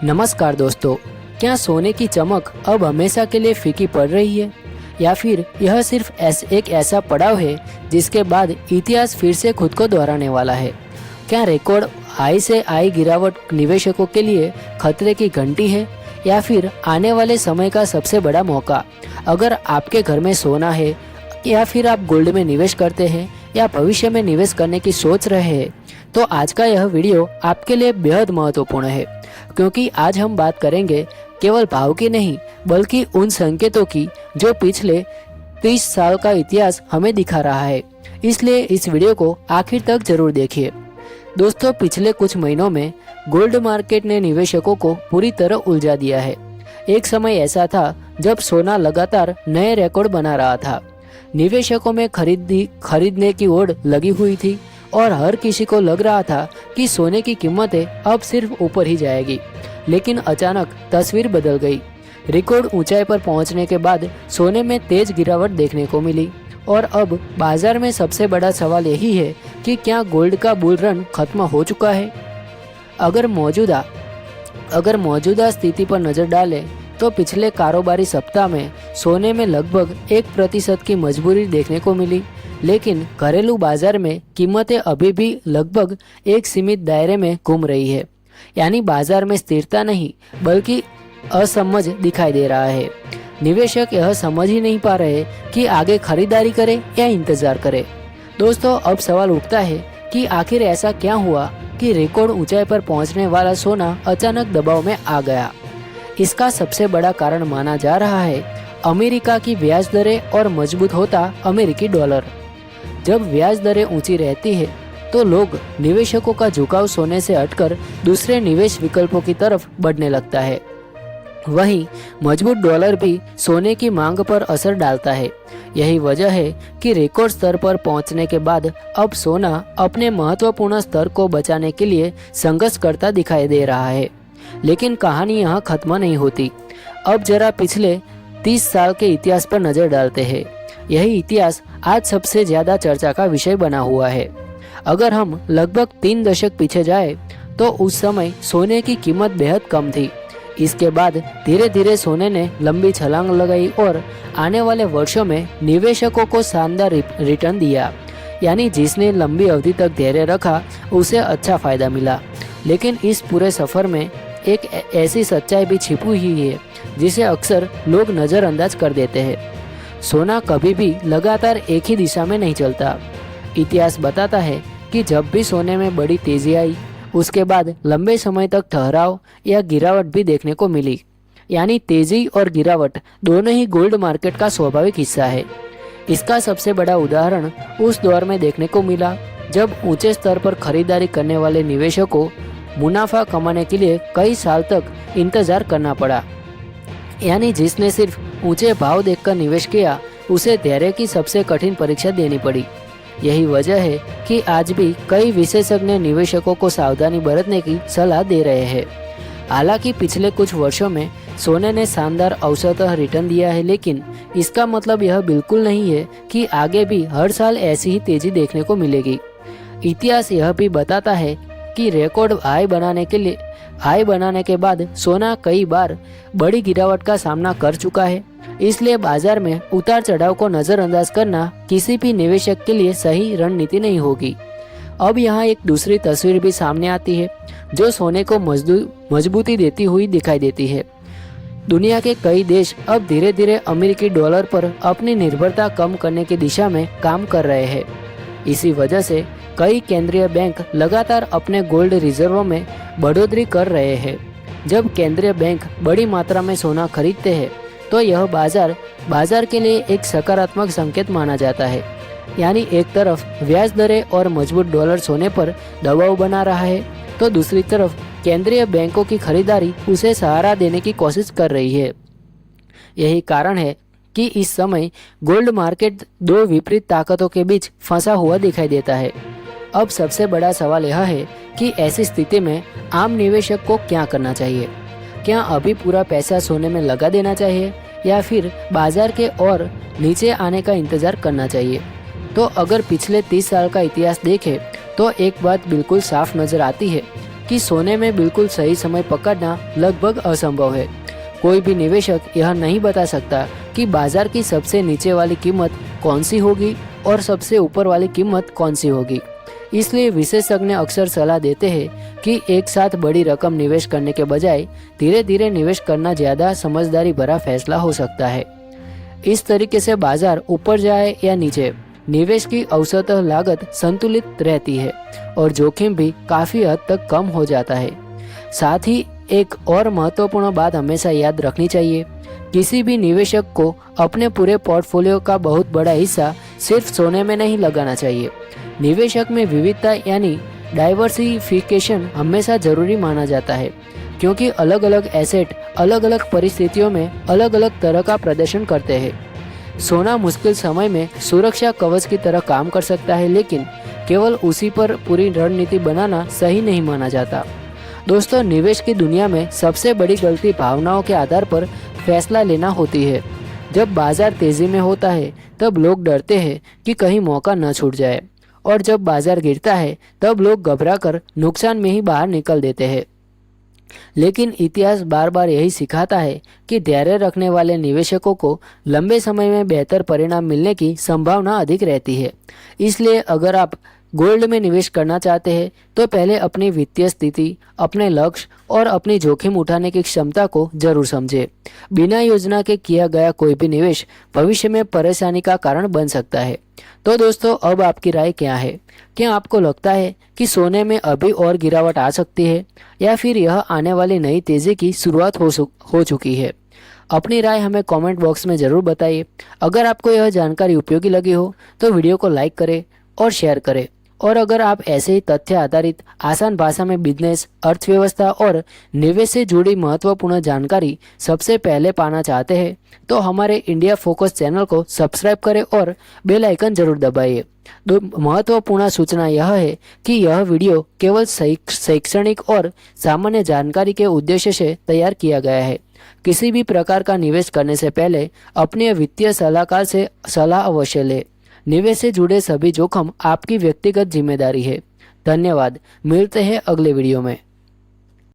नमस्कार दोस्तों, क्या सोने की चमक अब हमेशा के लिए फीकी पड़ रही है या फिर यह सिर्फ एक ऐसा पड़ाव है जिसके बाद इतिहास फिर से खुद को दोहराने वाला है। क्या रिकॉर्ड हाई से हाई गिरावट निवेशकों के लिए खतरे की घंटी है या फिर आने वाले समय का सबसे बड़ा मौका? अगर आपके घर में सोना है या फिर आप गोल्ड में निवेश करते हैं या भविष्य में निवेश करने की सोच रहे हैं, तो आज का यह वीडियो आपके लिए बेहद महत्वपूर्ण है, क्योंकि आज हम बात करेंगे केवल भाव की नहीं बल्कि उन संकेतों की जो पिछले 30 साल का इतिहास हमें दिखा रहा है। इसलिए इस वीडियो को आखिर तक जरूर देखिए। दोस्तों, पिछले कुछ महीनों में गोल्ड मार्केट ने निवेशकों को पूरी तरह उलझा दिया है। एक समय ऐसा था जब सोना लगातार नए रिकॉर्ड बना रहा था। निवेशकों में खरीदने की ओर लगी हुई थी और हर किसी को लग रहा था कि सोने की कीमतें अब सिर्फ ऊपर ही जाएगी। लेकिन अचानक तस्वीर बदल गई। रिकॉर्ड ऊंचाई पर पहुंचने के बाद सोने में तेज गिरावट देखने को मिली और अब बाजार में सबसे बड़ा सवाल यही है कि क्या गोल्ड का बुल रन खत्म हो चुका है? अगर मौजूदा स्थिति पर नजर डालें तो पिछले कारोबारी सप्ताह में सोने में लगभग 1% की मजबूरी देखने को मिली, लेकिन घरेलू बाजार में कीमतें अभी भी लगभग एक सीमित दायरे में घूम रही है। यानी बाजार में स्थिरता नहीं बल्कि असमंजस दिखाई दे रहा है। निवेशक यह समझ ही नहीं पा रहे कि आगे खरीदारी करें या इंतजार करें। दोस्तों, अब सवाल उठता है कि आखिर ऐसा क्या हुआ कि रिकॉर्ड ऊंचाई पर पहुंचने वाला सोना अचानक दबाव में आ गया। इसका सबसे बड़ा कारण माना जा रहा है अमेरिका की ब्याज दरें और मजबूत होता अमेरिकी डॉलर। जब ब्याज दरें ऊंची रहती है तो लोग निवेशकों का झुकाव सोने से हटकर दूसरे निवेश विकल्पों की तरफ बढ़ने लगता है। वहीं मजबूत डॉलर भी सोने की मांग पर असर डालता है। यही वजह है कि रिकॉर्ड स्तर पर पहुंचने के बाद अब सोना अपने महत्वपूर्ण स्तर को बचाने के लिए संघर्ष करता दिखाई दे रहा है। लेकिन कहानी यहाँ खत्म नहीं होती। अब जरा पिछले 30 साल के इतिहास पर नजर डालते हैं। यही इतिहास आज सबसे ज्यादा चर्चा का विषय बना हुआ है। अगर हम लगभग 3 दशक पीछे जाए तो उस समय सोने की कीमत बेहद कम थी। इसके बाद धीरे धीरे सोने ने लंबी छलांग लगाई और आने वाले वर्षों में निवेशकों को शानदार रिटर्न दिया। यानी जिसने लंबी अवधि तक धैर्य रखा उसे अच्छा फायदा मिला। लेकिन इस पूरे सफर में एक ऐसी सच्चाई भी छिपी हुई है जिसे अक्सर लोग नज़रअंदाज कर देते हैं। सोना कभी भी लगातार एक ही दिशा में नहीं चलता। इतिहास बताता है कि जब भी सोने में बड़ी तेजी आई, उसके बाद लंबे समय तक ठहराव या गिरावट भी देखने को मिली। यानी तेजी और गिरावट दोनों ही गोल्ड मार्केट का स्वाभाविक हिस्सा है। इसका सबसे बड़ा उदाहरण उस दौर में देखने को मिला जब ऊंचे स्तर पर खरीदारी करने वाले निवेशकों को मुनाफा कमाने के लिए कई साल तक इंतजार करना पड़ा। यानी जिसने सिर्फ ऊंचे भाव देखकर निवेश किया उसे धैर्य की सबसे कठिन परीक्षा देनी पड़ी। यही वजह है कि आज भी कई विशेषज्ञ निवेशकों को सावधानी बरतने की सलाह दे रहे हैं। हालांकि पिछले कुछ वर्षों में सोने ने शानदार औसतन रिटर्न दिया है, लेकिन इसका मतलब यह बिल्कुल नहीं है कि आगे भी हर साल ऐसी ही तेजी देखने को मिलेगी। इतिहास यह भी बताता है कि रिकॉर्ड हाई बनाने के बाद सोना कई बार बड़ी गिरावट का सामना कर चुका है। इसलिए बाजार में उतार चढ़ाव को नजरअंदाज करना किसी भी निवेशक के लिए सही रणनीति नहीं होगी। अब यहाँ एक दूसरी तस्वीर भी सामने आती है जो सोने को मजबूती देती हुई दिखाई देती है। दुनिया के कई देश अब धीरे धीरे अमेरिकी डॉलर पर अपनी निर्भरता कम करने की दिशा में काम कर रहे हैं। इसी वजह से कई केंद्रीय बैंक लगातार अपने गोल्ड रिजर्वों में बढ़ोतरी कर रहे हैं। जब केंद्रीय बैंक बड़ी मात्रा में सोना खरीदते हैं तो यह बाजार के लिए एक सकारात्मक संकेत माना जाता है। यानी एक तरफ ब्याज दरें और मजबूत डॉलर सोने पर दबाव बना रहा है, तो दूसरी तरफ केंद्रीय बैंकों की खरीदारी उसे सहारा देने की कोशिश कर रही है। यही कारण है कि इस समय गोल्ड मार्केट दो विपरीत ताकतों के बीच फंसा हुआ दिखाई देता है। अब सबसे बड़ा सवाल यह है कि ऐसी स्थिति में आम निवेशक को क्या करना चाहिए? क्या अभी पूरा पैसा सोने में लगा देना चाहिए या फिर बाजार के और नीचे आने का इंतजार करना चाहिए? तो अगर पिछले 30 साल का इतिहास देखें तो एक बात बिल्कुल साफ नजर आती है कि सोने में बिल्कुल सही समय पकड़ना लगभग असंभव है। कोई भी निवेशक यह नहीं बता सकता कि बाजार की सबसे नीचे वाली कीमत कौन सी होगी और सबसे ऊपर वाली कीमत कौन सी होगी। इसलिए विशेषज्ञ अक्सर सलाह देते हैं कि एक साथ बड़ी रकम निवेश करने के बजाय धीरे धीरे निवेश करना ज़्यादा समझदारी भरा फैसला हो सकता है। इस तरीके से बाजार ऊपर जाए या नीचे, निवेश की औसत लागत संतुलित रहती है और जोखिम भी काफ़ी हद तक कम हो जाता है। साथ ही एक और महत्वपूर्ण बात हमेशा याद रखनी चाहिए, किसी भी निवेशक को अपने पूरे पोर्टफोलियो का बहुत बड़ा हिस्सा सिर्फ सोने में नहीं लगाना चाहिए। निवेशक में विविधता यानी डाइवर्सिफिकेशन हमेशा जरूरी माना जाता है, क्योंकि अलग अलग एसेट अलग अलग परिस्थितियों में अलग अलग तरह का प्रदर्शन करते हैं। सोना मुश्किल समय में सुरक्षा कवच की तरह काम कर सकता है, लेकिन केवल उसी पर पूरी रणनीति बनाना सही नहीं माना जाता। दोस्तों, निवेश की दुनिया में सबसे बड़ी गलती भावनाओं के आधार पर फैसला लेना होती है। जब बाजार तेजी में होता है तब लोग डरते हैं कि कहीं मौका न छूट जाए, और जब बाजार गिरता है तब लोग घबराकर नुकसान में ही बाहर निकल देते हैं। लेकिन इतिहास बार बार यही सिखाता है कि धैर्य रखने वाले निवेशकों को लंबे समय में बेहतर परिणाम मिलने की संभावना अधिक रहती है। इसलिए अगर आप गोल्ड में निवेश करना चाहते हैं तो पहले अपनी वित्तीय स्थिति, अपने लक्ष्य और अपनी जोखिम उठाने की क्षमता को जरूर समझें। बिना योजना के किया गया कोई भी निवेश भविष्य में परेशानी का कारण बन सकता है। तो दोस्तों, अब आपकी राय क्या है? क्या आपको लगता है कि सोने में अभी और गिरावट आ सकती है, या फिर यह आने वाली नई तेजी की शुरुआत हो चुकी है? अपनी राय हमें कमेंट बॉक्स में ज़रूर बताइए। अगर आपको यह जानकारी उपयोगी लगी हो तो वीडियो को लाइक करें और शेयर करें। और अगर आप ऐसे ही तथ्य आधारित आसान भाषा में बिजनेस, अर्थव्यवस्था और निवेश से जुड़ी महत्वपूर्ण जानकारी सबसे पहले पाना चाहते हैं तो हमारे इंडिया फोकस चैनल को सब्सक्राइब करें और बेल आइकन जरूर दबाइए। दो महत्वपूर्ण सूचना यह है कि यह वीडियो केवल शैक्षणिक और सामान्य जानकारी के उद्देश्य से तैयार किया गया है। किसी भी प्रकार का निवेश करने से पहले अपने वित्तीय सलाहकार से सलाह अवश्य लें। निवेश से जुड़े सभी जोखिम आपकी व्यक्तिगत जिम्मेदारी है। धन्यवाद। मिलते हैं अगले वीडियो में।